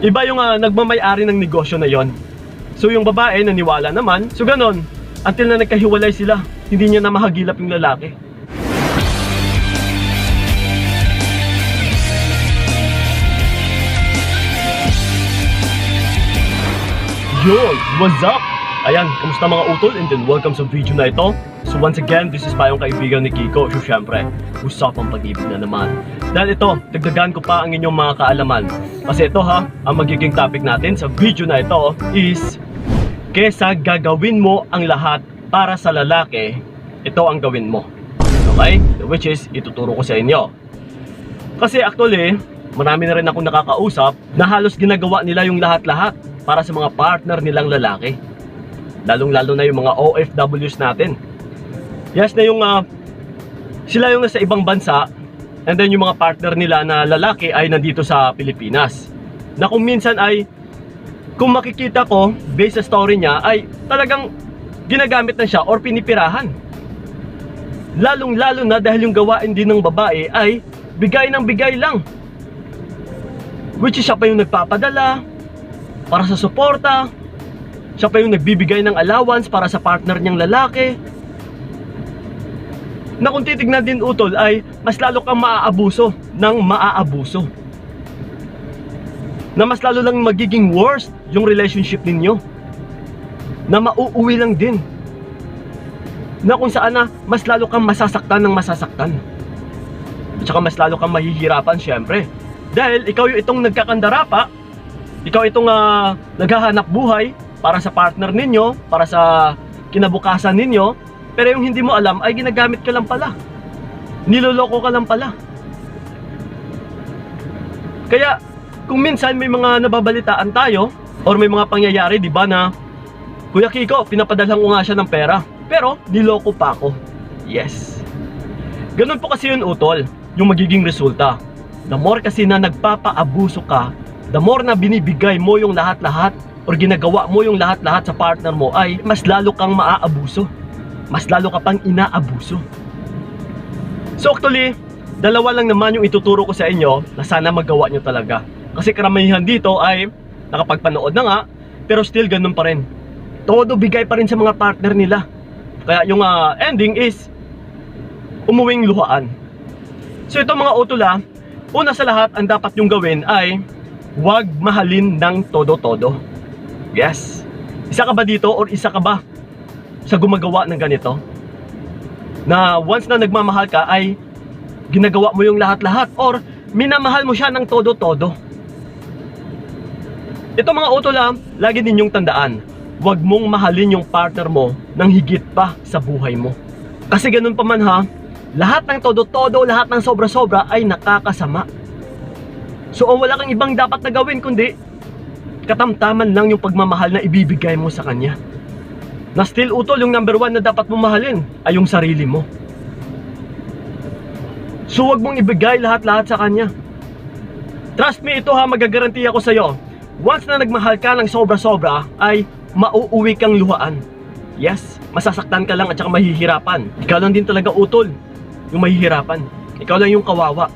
Iba yung nagmamay-ari ng negosyo na yon. So yung babae naniwala naman. So ganon, until na nagkahiwalay sila, hindi niya na mahagilap yung lalaki. Yo, what's up? Ayan, kamusta mga utol? And then welcome sa video na ito. So once again, this is pa yung kaibigan ni Kiko. So syempre, usapang pag-ibig na naman. Dahil ito, dagdagan ko pa ang inyong mga kaalaman. Kasi ito ang magiging topic natin sa video na ito is kesa gagawin mo ang lahat para sa lalaki, ito ang gawin mo. Okay? Which is, ituturo ko sa inyo. Kasi actually, marami na rin akong nakakausap na halos ginagawa nila yung lahat-lahat para sa mga partner nilang lalaki. Lalong-lalo na yung mga OFWs natin. Yes na yung sila yung nasa ibang bansa, and then yung mga partner nila na lalaki ay nandito sa Pilipinas. Na kung minsan ay, kung makikita ko, based sa story niya, ay talagang ginagamit na siya or pinipirahan. Lalong-lalo na dahil yung gawain din ng babae ay bigay ng bigay lang. Which is siya pa yung nagpapadala para sa suporta. Siya pa yung nagbibigay ng allowance para sa partner niyang lalaki. Na kung titignan din utol ay mas lalo kang maaabuso ng maaabuso. Na mas lalo lang magiging worst yung relationship ninyo. Na mauuwi lang din. Na kung saan na mas lalo kang masasaktan ng masasaktan. At saka mas lalo kang mahihirapan syempre. Dahil ikaw yung itong nagkakandara pa. Ikaw itong naghahanap buhay para sa partner ninyo, para sa kinabukasan ninyo. Pero yung hindi mo alam ay ginagamit ka lang pala. Niloloko ka lang pala. Kaya kung minsan may mga nababalitaan tayo or may mga pangyayari, di ba, na Kuya Kiko, pinapadalhan ko nga siya ng pera, pero niloko pa ako. Yes. Ganun po kasi yun utol, yung magiging resulta. The more kasi na nagpapaabuso ka, the more na binibigay mo yung lahat-lahat or ginagawa mo yung lahat-lahat sa partner mo, ay mas lalo kang maaabuso. Mas lalo ka pang inaabuso. So actually, dalawa lang naman yung ituturo ko sa inyo na sana magawa nyo talaga. Kasi karamihan dito ay nakapagpanood na nga, pero still ganun pa rin. Todo bigay pa rin sa mga partner nila. Kaya yung ending is umuwing luhaan. So ito mga utula, una sa lahat, ang dapat yung gawin ay huwag mahalin ng todo-todo. Yes. Isa ka ba dito or isa ka ba sa gumagawa ng ganito? Na once na nagmamahal ka ay ginagawa mo yung lahat-lahat or minamahal mo siya ng todo-todo. Ito mga utula, lagi ninyong tandaan, huwag mong mahalin yung partner mo ng higit pa sa buhay mo. Kasi ganun pa man ha, lahat ng todo-todo, lahat ng sobra-sobra ay nakakasama. So wala kang ibang dapat na gawin kundi katamtaman lang yung pagmamahal na ibibigay mo sa kanya. Na still utol, yung number one na dapat mong mahalin ay yung sarili mo. So wag mong ibigay lahat-lahat sa kanya. Trust me, ito ha, magagaranti ako sa'yo. Once na nagmahal ka ng sobra-sobra ay mauuwi kang luhaan. Yes, masasaktan ka lang at saka mahihirapan. Ikaw lang din talaga utol yung mahihirapan. Ikaw lang yung kawawa.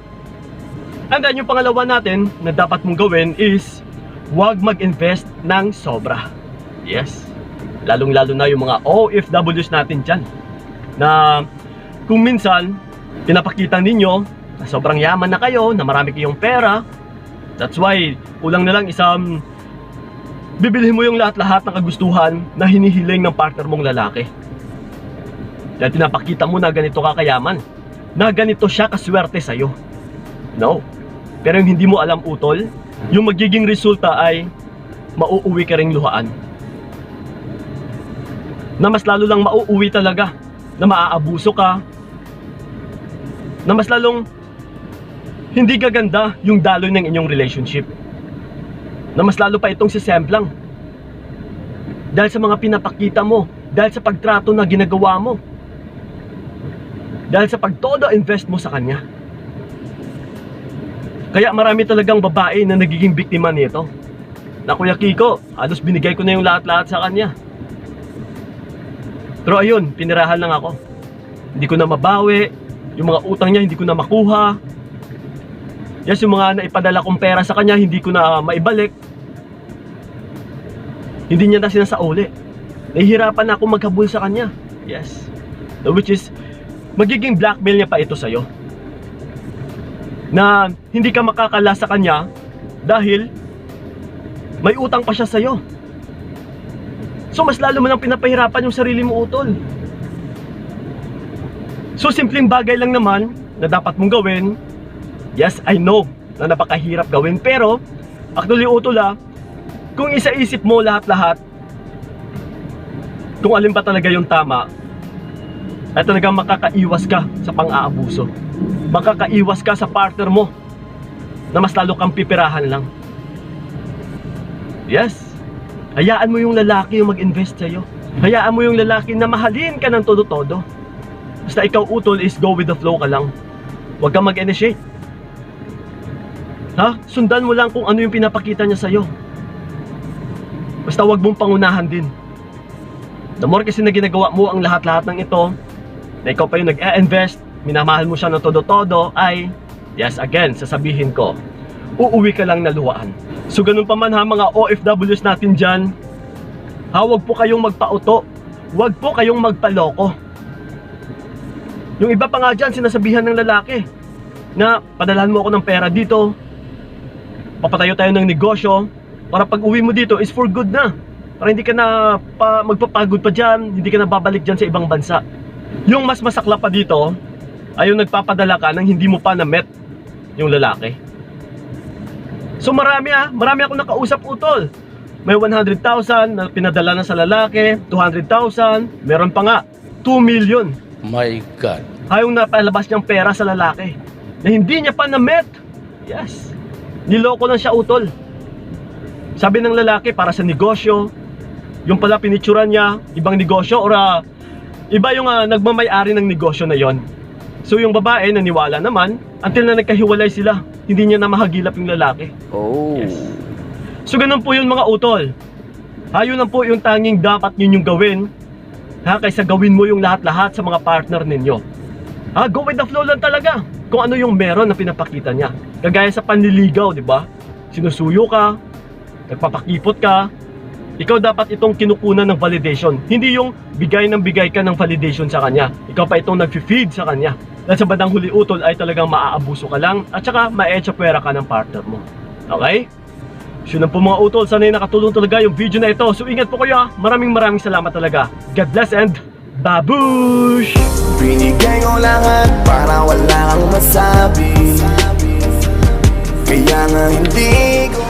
And then yung pangalawa natin na dapat mong gawin is huwag mag-invest ng sobra. Yes, lalong-lalo na yung mga OFWs natin dyan, na kung minsan pinapakita ninyo na sobrang yaman na kayo, na marami kayong pera. That's why kulang na lang isang bibilhin mo yung lahat-lahat ng kagustuhan na hinihiling ng partner mong lalaki. Dahil pinapakita mo na ganito ka kayaman, na ganito siya kaswerte sa'yo. No. Pero yung hindi mo alam utol, yung magiging resulta ay mauuwi ka ring luhaan. Na mas lalo lang mauuwi talaga, na maaabuso ka, na mas lalong hindi gaganda yung daloy ng inyong relationship, na mas lalo pa itong sisemplang dahil sa mga pinapakita mo, dahil sa pagtrato na ginagawa mo, dahil sa pagtodo invest mo sa kanya. Kaya marami talagang babae na nagiging biktima nito, na Kuya Kiko, halos binigay ko na yung lahat-lahat sa kanya, pero ayun, pinirahan lang ako. Hindi ko na mabawi. Yung mga utang niya hindi ko na makuha. Yes, yung mga naipadala kong pera sa kanya hindi ko na maibalik. Hindi niya na sinasauli. Nahihirapan na ako maghabol sa kanya. Yes. Which is, magiging blackmail niya pa ito sa'yo. Na hindi ka makakala sa kanya dahil may utang pa siya sa'yo. So mas lalo mo nang pinapahirapan yung sarili mo, utol. So simpleng bagay lang naman na dapat mong gawin. Yes, I know na napakahirap gawin, pero actually, utol, kung isaisip mo lahat-lahat kung alin ba talaga yung tama, ay talagang makakaiwas ka sa pang-aabuso. Makakaiwas ka sa partner mo na mas lalo kang pipirahan lang. Yes. Hayaan mo yung lalaki yung mag-invest sa'yo. Hayaan mo yung lalaki na mahalin ka ng todo-todo. Basta ikaw, utol, is go with the flow ka lang. Huwag kang mag-initiate. Sundan mo lang kung ano yung pinapakita niya sa'yo. Basta huwag mong pangunahan din. The more kasi na ginagawa mo ang lahat-lahat ng ito, na ikaw pa yung nag-e-invest, minamahal mo siya ng todo-todo, ay, yes, again, sasabihin ko, uuwi ka lang na luwaan. So ganun pa man mga OFWs natin dyan, huwag po kayong magpauto, huwag po kayong magpaloko. Yung iba pa nga dyan, sinasabihan ng lalaki na padalhan mo ako ng pera dito, papatayo tayo ng negosyo, para pag uwi mo dito is for good na, para hindi ka na magpapagod pa dyan, hindi ka na babalik dyan sa ibang bansa. Yung mas masakla pa dito ay yung nagpapadala ka nang hindi mo pa na-met yung lalaki. So marami akong nakausap, utol. May 100,000 na pinadala na sa lalaki, 200,000, meron pa nga 2 million. My God. Yung napalabas niyang pera sa lalaki na hindi niya pa na-met. Yes. Niloko lang siya, utol. Sabi ng lalaki para sa negosyo, yung pala pinicturan niya ibang negosyo, or iba yung nagmamay-ari ng negosyo na yon. So yung babae naniwala naman until na nagkahiwalay sila. Hindi niya na mahagilap yung lalaki. Oh. Yes. So ganun po yun, mga utol. Yun lang po yung tanging dapat ninyong gawin, kaysa gawin mo yung lahat-lahat sa mga partner ninyo. Go with the flow lang talaga. Kung ano yung meron na pinapakita niya. Kagaya sa panliligaw, di ba? Sinusuyo ka, nagpapakipot ka, ikaw dapat itong kinukunan ng validation. Hindi yung bigay ka ng validation sa kanya. Ikaw pa itong nag-feed sa kanya. Dahil sa bandang huli, utol, ay talagang maaabuso ka lang at saka ma-echapwera ka ng partner mo. Okay? So yun po mga utol, sana'y nakatulong talaga yung video na ito. So ingat po kayo. Maraming salamat talaga. God bless and babush! Binigay ko lahat para wala kang masabi. Kaya nga hindi ko